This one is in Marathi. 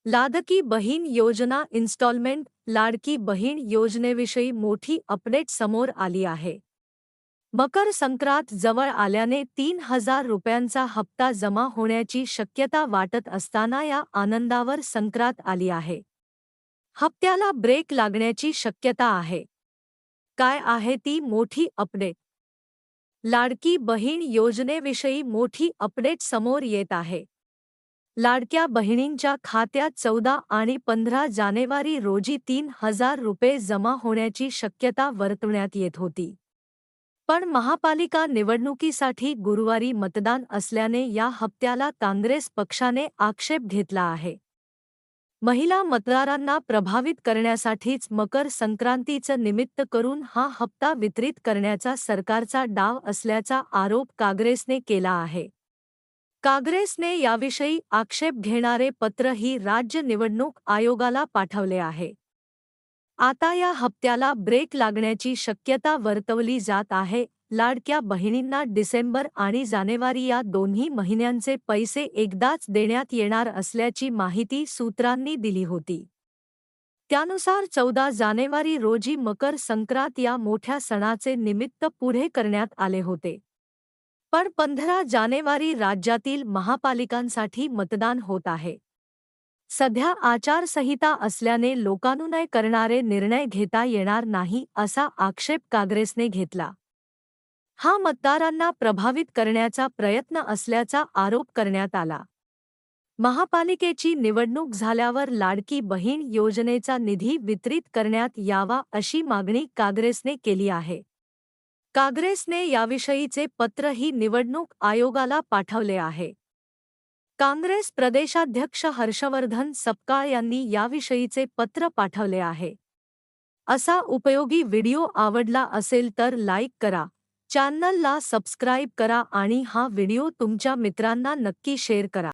लाडकी बहीण योजना इन्स्टॉलमेंट लाडकी बहीण योजनेविषयी मोठी अपडेट समोर आली आहे. मकर संक्रांत जवळ आल्याने 3,000 रुपयांचा हप्ता जमा होण्याची शक्यता वाटत असताना या आनंदावर संक्रांत आली आहे. हप्त्याला ब्रेक लागण्याची शक्यता आहे. काय आहे ती मोठी अपडेट? लाडकी बहीण योजनेविषयी मोठी अपडेट समोर येत आहे. लाडक्या बहिणींच्या खात्यात 14 आणि 15 जानेवारी रोजी 3,000 रुपये जमा होण्याची शक्यता वर्तवण्यात येत होती. पण महापालिका निवडणुकीसाठी गुरुवारी मतदान असल्याने या हप्त्याला काँग्रेस पक्षाने आक्षेप घेतला आहे. महिला मतदारांना प्रभावित करण्यासाठीच मकर संक्रांतीचं निमित्त करून हा हप्ता वितरित करण्याचा सरकारचा डाव असल्याचा आरोप काँग्रेसने केला आहे. काँग्रेसने याविषयी आक्षेप घेणारे पत्रही राज्य निवडणूक आयोगाला पाठवले आहे. आता या हप्त्याला ब्रेक लागण्याची शक्यता वर्तवली जात आहे. लाडक्या बहिणींना डिसेंबर आणि जानेवारी या दोन्ही महिन्यांचे पैसे एकदाच देण्यात येणार असल्याची माहिती सूत्रांनी दिली होती. त्यानुसार 14 जानेवारी रोजी मकर संक्रांत या मोठ्या सणाचे निमित्त पुढे करण्यात आले होते. पण 15 जानेवारी राज्यातील महापालिकांसाठी मतदान होत आहे. सध्या आचारसंहिता असल्याने लोकानुनय करणारे निर्णय घेता येणार नाही असा आक्षेप काँग्रेसने घेतला. हा मतदारांना प्रभावित करण्याचा प्रयत्न असल्याचा आरोप करण्यात आला. महापालिकेची निवडणूक झाल्यावर लाडकी बहीण योजनेचा निधी वितरित करण्यात यावा अशी मागणी काँग्रेसने केली आहे. काँग्रेसने याविषयीचे पत्रही निवडणूक आयोगाला पाठवले आहे. काँग्रेस प्रदेशाध्यक्ष हर्षवर्धन सपकाळ यांनी याविषयीचे पत्र पाठवले आहे. असा उपयोगी व्हिडिओ आवडला असेल तर लाईक करा, चॅनलला सबस्क्राईब करा आणि हा व्हिडिओ तुमच्या मित्रांना नक्की शेअर करा.